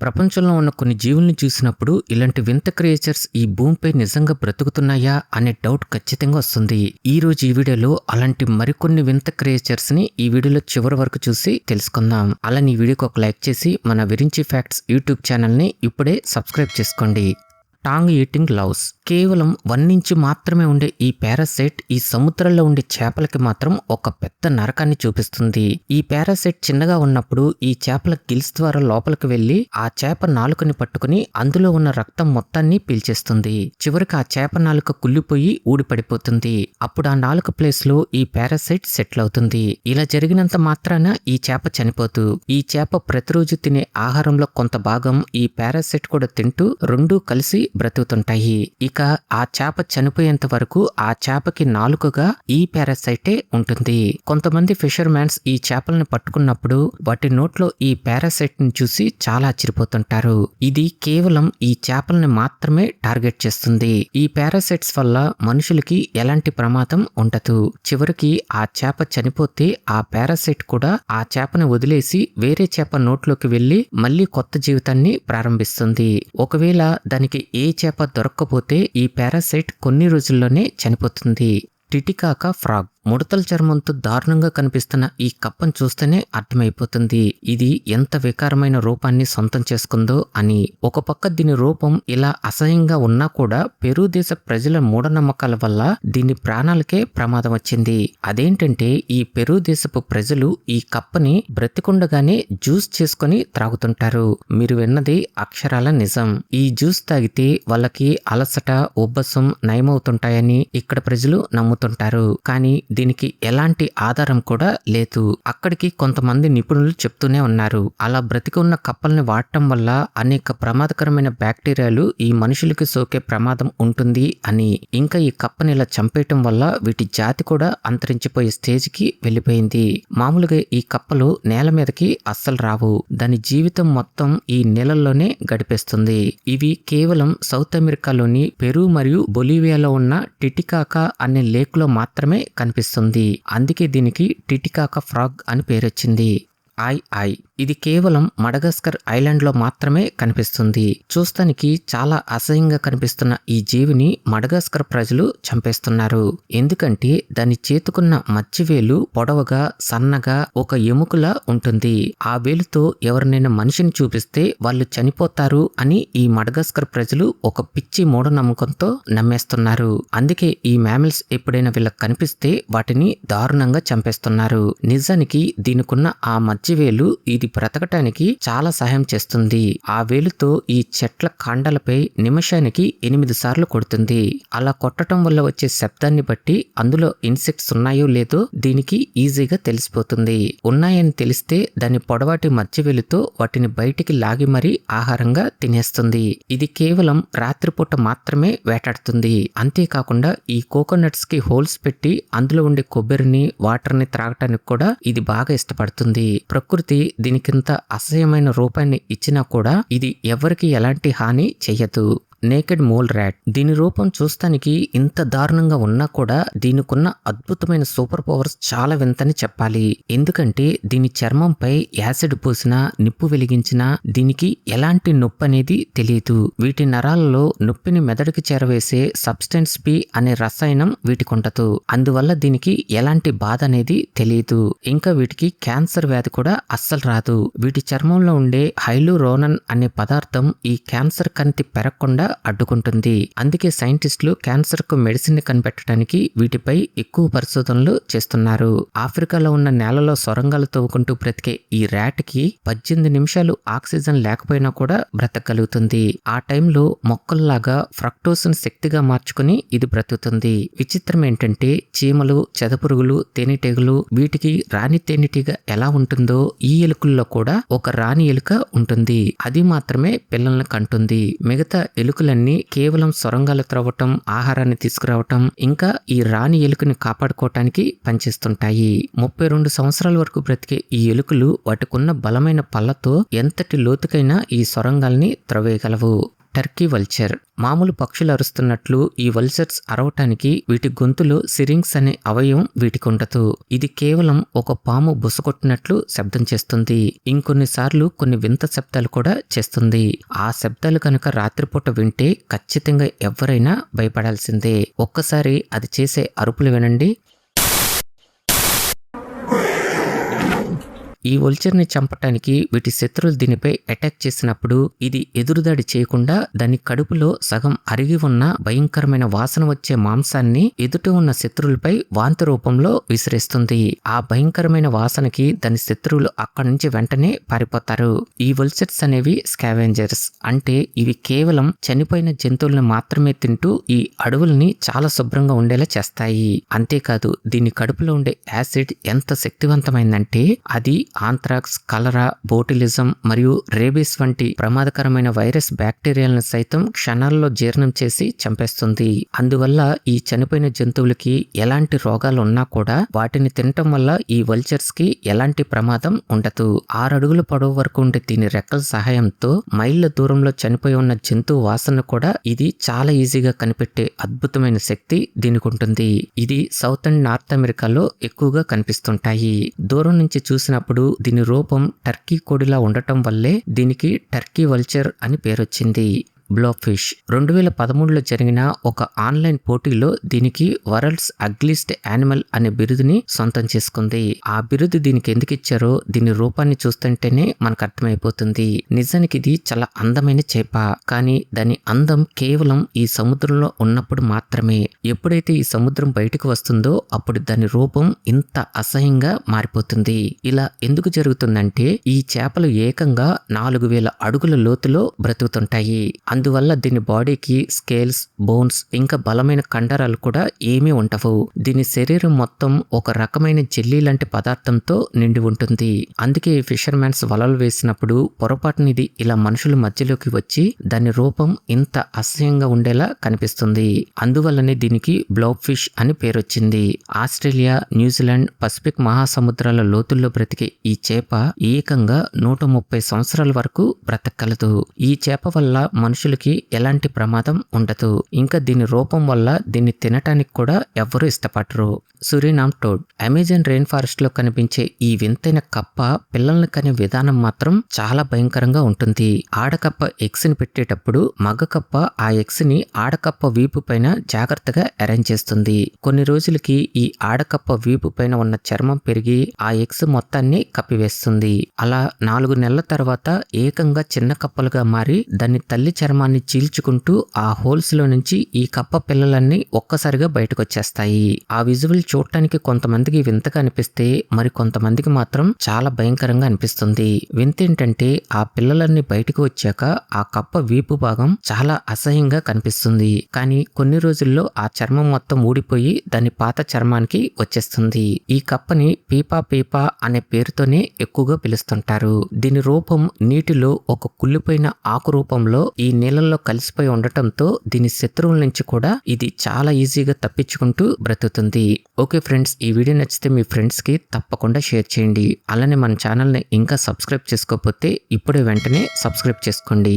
ప్రపంచంలో ఉన్న కొన్ని జీవుల్ని చూసినప్పుడు ఇలాంటి వింత క్రియేచర్స్ ఈ భూమిపై నిజంగా బ్రతుకుతున్నాయా అనే డౌట్ ఖచ్చితంగా వస్తుంది. ఈ రోజు ఈ వీడియోలో అలాంటి మరికొన్ని వింత క్రియేచర్స్ ని ఈ వీడియోలో చివరి వరకు చూసి తెలుసుకుందాం. అలానే ఈ వీడియోకి ఒక లైక్ చేసి మన విరించి ఫ్యాక్ట్స్ యూట్యూబ్ ఛానల్ ని ఇప్పుడే సబ్స్క్రైబ్ చేసుకోండి. Tongue eating loves. కేవలం 1 ఇంచ్ మాత్రమే ఉండే ఈ పారాసైట్ ఈ సముద్రంలో ఉండే చేపలకి మాత్రం ఒక పెద్ద నరకాన్ని చూపిస్తుంది. ఈ పారాసైట్ చిన్నగా ఉన్నప్పుడు ఈ చేపల గిల్స్ ద్వారా లోపలికి వెళ్లి ఆ చేప నాలుకని పట్టుకుని అందులో ఉన్న రక్తం మొత్తాన్ని పీల్చేస్తుంది. చివరికి ఆ చేప నాలుక కుళ్ళిపోయి ఊడిపడిపోతుంది. అప్పుడు ఆ నాలుక ప్లేస్ లో ఈ పారాసైట్ సెటిల్ అవుతుంది. ఇలా జరిగినంత మాత్రాన ఈ చేప చనిపోదు. ఈ చేప ప్రతిరోజు తినే ఆహారంలో కొంత భాగం ఈ పారాసైట్ కూడా తింటూ రెండూ కలిసి బ్రతుకుతుంటాయి. ఇక ఆ చేప చనిపోయేంత వరకు ఆ చేపకి నాలుకగా ఈ పారాసైటే ఉంటుంది. కొంతమంది ఫిషర్ మ్యాన్స్ ఈ చేపలను పట్టుకున్నప్పుడు వాటి నోట్లో ఈ పారాసైట్ ని చూసి చాలా ఆశ్చర్యపోతుంటారు. ఇది కేవలం ఈ చేపలను మాత్రమే టార్గెట్ చేస్తుంది. ఈ పారాసైట్స్ వల్ల మనుషులకి ఎలాంటి ప్రమాదం ఉండదు. చివరికి ఆ చేప చనిపోతే ఆ పారాసైట్ కూడా ఆ చేపను వదిలేసి వేరే చేప నోట్లోకి వెళ్లి మళ్ళీ కొత్త జీవితాన్ని ప్రారంభిస్తుంది. ఒకవేళ దానికి ఏ చేప దొరక్కపోతే ఈ పారాసైట్ కొన్ని రోజుల్లోనే చనిపోతుంది. టిటికాకా ఫ్రాగ్. ముడతల చర్మంతో దారుణంగా కనిపిస్తున్న ఈ కప్పను చూస్తేనే అర్థమైపోతుంది ఇది ఎంత వికారమైన రూపాన్ని సొంతం చేసుకుందో అని. ఒక పక్క దీని రూపం ఇలా అసహ్యంగా ఉన్నా కూడా పెరూ దేశ ప్రజల మూఢనమ్మకాల వల్ల దీని ప్రాణాలకే ప్రమాదం వచ్చింది. అదేంటంటే ఈ పెరూ దేశపు ప్రజలు ఈ కప్పని బ్రతికుండగానే జ్యూస్ చేసుకుని త్రాగుతుంటారు. మీరు విన్నది అక్షరాల నిజం. ఈ జ్యూస్ తాగితే వాళ్ళకి అలసట, ఉబ్బసం నయమవుతుంటాయని ఇక్కడ ప్రజలు నమ్ముతుంటారు. కానీ దీనికి ఎలాంటి ఆధారం కూడా లేదు. అక్కడికి కొంతమంది నిపుణులు చెప్తూనే ఉన్నారు. అలా బ్రతికి ఉన్న కప్పల్ని వాడటం వల్ల అనేక ప్రమాదకరమైన బ్యాక్టీరియాలు ఈ మనుషులకి సోకే ప్రమాదం ఉంటుంది అని. ఇంకా ఈ కప్పని ఇలా చంపేయటం వల్ల వీటి జాతి కూడా అంతరించిపోయే స్టేజ్ కి వెళ్ళిపోయింది. మామూలుగా ఈ కప్పలు నేల మీదకి అస్సలు రావు. దాని జీవితం మొత్తం ఈ నీళ్ళల్లోనే గడిపేస్తుంది. ఇవి కేవలం సౌత్ అమెరికాలోని పెరూ మరియు బొలీవియాలో ఉన్న టిటికాకా అనే లేక్ లో మాత్రమే కనిపిస్తుంది. అందుకే దీనికి టిటికాకా ఫ్రాగ్ అని పేరొచ్చింది. ఐ ఇది కేవలం మడగాస్కర్ ఐలాండ్ లో మాత్రమే కనిపిస్తుంది. చూస్తానికి చాలా అసహ్యంగా కనిపిస్తున్న ఈ జీవిని మడగాస్కర్ ప్రజలు చంపేస్తున్నారు. ఎందుకంటే దాని చేతుకున్న మధ్యవేలు పొడవుగా సన్నగా ఒక ఎముకలా ఉంటుంది. ఆ వేలుతో ఎవరినైనా మనిషిని చూపిస్తే వాళ్ళు చనిపోతారు అని ఈ మడగాస్కర్ ప్రజలు ఒక పిచ్చి మూఢనమ్మకంతో నమ్మేస్తున్నారు. అందుకే ఈ మ్యామిల్స్ ఎప్పుడైనా వీళ్ళకి కనిపిస్తే వాటిని దారుణంగా చంపేస్తున్నారు. నిజానికి దీనికున్న ఆ మధ్యవేలు ఇది బ్రతకటానికి చాలా సహాయం చేస్తుంది. ఆ వేలుతో ఈ చెట్ల కాండాలపై నిమిషానికి 8 సార్లు కొడుతుంది. అలా కొట్టడం వల్ల వచ్చే శబ్దాన్ని బట్టి అందులో ఇన్సెక్ట్స్ ఉన్నాయో లేదో దీనికి ఈజీగా తెలిసిపోతుంది. ఉన్నాయని తెలిస్తే దాని పొడవాటి మధ్య వేలుతో వాటిని బయటికి లాగి మరీ ఆహారంగా తినేస్తుంది. ఇది కేవలం రాత్రిపూట మాత్రమే వేటాడుతుంది. అంతేకాకుండా ఈ కోకోనట్స్ కి హోల్స్ పెట్టి అందులో ఉండే కొబ్బరిని వాటర్ని త్రాగటానికి కూడా ఇది బాగా ఇష్టపడుతుంది. ప్రకృతి దీనికింత అసహ్యమైన రూపాన్ని ఇచ్చినా కూడా ఇది ఎవరికి ఎలాంటి హాని చెయ్యదు. Naked mole rat. దీని రూపం చూస్తానికి ఇంత దారుణంగా ఉన్నా కూడా దీనికున్న అద్భుతమైన సూపర్ పవర్స్ చాలా వింతని చెప్పాలి. ఎందుకంటే దీని చర్మంపై యాసిడ్ పూసినా నిప్పు వెలిగించినా దీనికి ఎలాంటి నొప్పి అనేది తెలియదు. వీటి నరాలలో నొప్పిని మెదడుకి చేరవేసే సబ్స్టెన్స్ పి అనే రసాయనం వీటికి ఉండదు. అందువల్ల దీనికి ఎలాంటి బాధ అనేది తెలియదు. ఇంకా వీటికి క్యాన్సర్ వ్యాధి కూడా అస్సలు రాదు. వీటి చర్మంలో ఉండే హైలూరోనన్ అనే పదార్థం ఈ క్యాన్సర్ కణితి పెరగకుండా అడ్డుకుంటుంది. అందుకే సైంటిస్టులు క్యాన్సర్ కు మెడిసిన్ కనిపెట్టడానికి వీటిపై ఎక్కువ పరిశోధనలు చేస్తున్నారు. ఆఫ్రికాలో ఉన్న నేలలో సొరంగాలు తవ్వుకుంటూ బ్రతికే ఈ ర్యాట్ కి 18 నిమిషాలు ఆక్సిజన్ లేకపోయినా కూడా బ్రతకగలుగుతుంది. ఆ టైంలో మొక్కల్లాగా ఫ్రక్టోస్ ను శక్తిగా మార్చుకుని ఇది బ్రతుకుతుంది. విచిత్రం ఏంటంటే చీమలు, చెదపురుగులు, తేనెటీగలు వీటికి రాణి తేనెటీగ ఎలా ఉంటుందో ఈ ఎలుకల్లో కూడా ఒక రాణి ఎలుక ఉంటుంది. అది మాత్రమే పిల్లల్ని కంటుంది. మిగతా ఎలుకలన్నీ కేవలం సొరంగాలు త్రవ్వటం, ఆహారాన్ని తీసుకురావటం, ఇంకా ఈ రాణి ఎలుకని కాపాడుకోవటానికి పనిచేస్తుంటాయి. 32 సంవత్సరాల వరకు బ్రతికే ఈ ఎలుకలు వాటికున్న బలమైన పళ్ళతో ఎంతటి లోతుకైనా ఈ సొరంగాల్ని త్రవ్వేయగలవు. Turkey vulture. మామూలు పక్షులు అరుస్తున్నట్లు ఈ వల్చర్స్ అరవటానికి వీటి గొంతులో సిరింగ్స్ అనే అవయవం వీటికి ఉండదు. ఇది కేవలం ఒక పాము బుసకొట్టినట్లు శబ్దం చేస్తుంది. ఇంకొన్నిసార్లు కొన్ని వింత శబ్దాలు కూడా చేస్తుంది. ఆ శబ్దాలు కనుక రాత్రిపూట వింటే ఖచ్చితంగా ఎవరైనా భయపడాల్సిందే. ఒక్కసారి అది చేసే అరుపులు వినండి. ఈ వల్చర్ని చంపటానికి వీటి శత్రువులు దీనిపై అటాక్ చేసినప్పుడు ఇది ఎదురుదాడి చేయకుండా దాని కడుపులో సగం అరిగి ఉన్న భయంకరమైన వాసన వచ్చే మాంసాన్ని ఎదుట ఉన్న శత్రువులపై వాంతి రూపంలో విసిరేస్తుంది. ఆ భయంకరమైన వాసనకి దాని శత్రువులు అక్కడి నుంచి వెంటనే పారిపోతారు. ఈ వల్చర్స్ అనేవి స్కావెంజర్స్, అంటే ఇవి కేవలం చనిపోయిన జంతువులను మాత్రమే తింటూ ఈ అడవుల్ని చాలా శుభ్రంగా ఉండేలా చేస్తాయి. అంతేకాదు దీని కడుపులో ఉండే యాసిడ్ ఎంత శక్తివంతమైందంటే అది ఆంథ్రాక్స్, కలరా, బోటిలిజం మరియు రేబీస్ వంటి ప్రమాదకరమైన వైరస్ బ్యాక్టీరియాలను సైతం క్షణాల్లో జీర్ణం చేసి చంపేస్తుంది. అందువల్ల ఈ చనిపోయిన జంతువులకి ఎలాంటి రోగాలు ఉన్నా కూడా వాటిని తినటం వల్ల ఈ వల్చర్స్ కి ఎలాంటి ప్రమాదం ఉండదు. 6 అడుగుల పొడవు వరకు ఉండే దీని రెక్కల సహాయంతో మైళ్ళ దూరంలో చనిపోయి ఉన్న జంతువు వాసన కూడా ఇది చాలా ఈజీగా కనిపెట్టే అద్భుతమైన శక్తి దీనికి ఉంటుంది. ఇది సౌత్ అండ్ నార్త్ అమెరికాలో ఎక్కువగా కనిపిస్తుంటాయి. దూరం నుంచి చూసినప్పుడు దీని రూపం టర్కీ కోడిలా ఉండటం వల్లే దీనికి టర్కీ వల్చర్ అని పేరొచ్చింది. బ్లోఫిష్ 2013లో జరిగిన ఒక ఆన్లైన్ పోటీలో దీనికి వరల్డ్స్ అగ్లీస్ట్ యానిమల్ అనే బిరుదుని సొంతం చేసుకుంది. ఆ బిరుదు దీనికి ఎందుకు ఇచ్చారో దీని రూపాన్ని చూస్తుంటేనే మనకు అర్థమైపోతుంది. నిజానికి ఇది చాలా అందమైన చేప, కానీ దాని అందం కేవలం ఈ సముద్రంలో ఉన్నప్పుడు మాత్రమే. ఎప్పుడైతే ఈ సముద్రం బయటకు వస్తుందో అప్పుడు దాని రూపం ఇంత అసహ్యంగా మారిపోతుంది. ఇలా ఎందుకు జరుగుతుందంటే ఈ చేపలు ఏకంగా 4000 అడుగుల లోతులో బ్రతుకుతుంటాయి. అందువల్ల దీని బాడీకి స్కేల్స్, బోన్స్ ఇంకా బలమైన కండరాలు కూడా ఏమీ ఉండవు. దీని శరీరం మొత్తం ఒక రకమైన జెల్లీ లాంటి పదార్థంతో నిండి ఉంటుంది. అందుకే ఈ ఫిషర్మెన్స్ వలలు వేసినప్పుడు పొరపాటున ఇది ఇలా మనుషుల మధ్యలోకి వచ్చి దాని రూపం ఇంత అసహ్యంగా ఉండేలా కనిపిస్తుంది. అందువల్లనే దీనికి బ్లోబ్ ఫిష్ అని పేరొచ్చింది. ఆస్ట్రేలియా, న్యూజిలాండ్, పసిఫిక్ మహాసముద్రాల లోతుల్లో బ్రతికే ఈ చేప ఏకంగా 130 సంవత్సరాల వరకు బ్రతకగలదు. ఈ చేప వల్ల మనుషులకి ఎలాంటి ప్రమాదం ఉండదు. ఇంకా దీని రూపం వల్ల దీన్ని తినటానికి కూడా ఎవ్వరూ ఇష్టపడరు. Suriname towed. Amazon rain forest లో కనిపించే ఈ వింతైన కప్ప పిల్లల్ని కనే విధానం మాత్రం చాలా భయంకరంగా ఉంటుంది. ఆడకప్ప ఎగ్స్ ని పెట్టేటప్పుడు మగ కప్ప ఆ ఎగ్స్ ని ఆడకప్ప వీపు పైన జాగ్రత్తగా అరేంజ్ చేస్తుంది. కొన్ని రోజులకి ఈ ఆడకప్ప వీపు పైన ఉన్న చర్మం పెరిగి ఆ ఎగ్స్ మొత్తాన్ని కప్పివేస్తుంది. అలా 4 నెలల తర్వాత ఏకంగా చిన్న కప్పలుగా మారి దాన్ని తల్లి చర్మాన్ని చీల్చుకుంటూ ఆ హోల్స్ లో నుంచి ఈ కప్ప పిల్లలన్నీ ఒక్కసారిగా బయటకు వచ్చేస్తాయి. ఆ విజువల్ చూడటానికి కొంతమందికి వింతగా అనిపిస్తే మరి కొంతమందికి మాత్రం చాలా భయంకరంగా అనిపిస్తుంది. వింత ఏంటంటే ఆ పిల్లలన్నీ బయటకు వచ్చాక ఆ కప్ప వీపు భాగం చాలా అసహ్యంగా కనిపిస్తుంది. కానీ కొన్ని రోజుల్లో ఆ చర్మం మొత్తం ఊడిపోయి దాని పాత చర్మానికి వచ్చేస్తుంది. ఈ కప్పని పీపా పీపా అనే పేరుతోనే ఎక్కువగా పిలుస్తుంటారు. దీని రూపం నీటిలో ఒక కుళ్ళిపోయిన ఆకు రూపంలో ఈ నీళ్ళల్లో కలిసిపోయి ఉండటంతో దీని శత్రువుల నుంచి కూడా ఇది చాలా ఈజీగా తప్పించుకుంటూ బ్రతుకుతుంది. ఓకే ఫ్రెండ్స్, ఈ వీడియో నచ్చితే మీ ఫ్రెండ్స్కి తప్పకుండా షేర్ చేయండి. అలానే మన ఛానల్ని ఇంకా సబ్స్క్రైబ్ చేసుకోకపోతే ఇప్పుడే వెంటనే సబ్స్క్రైబ్ చేసుకోండి.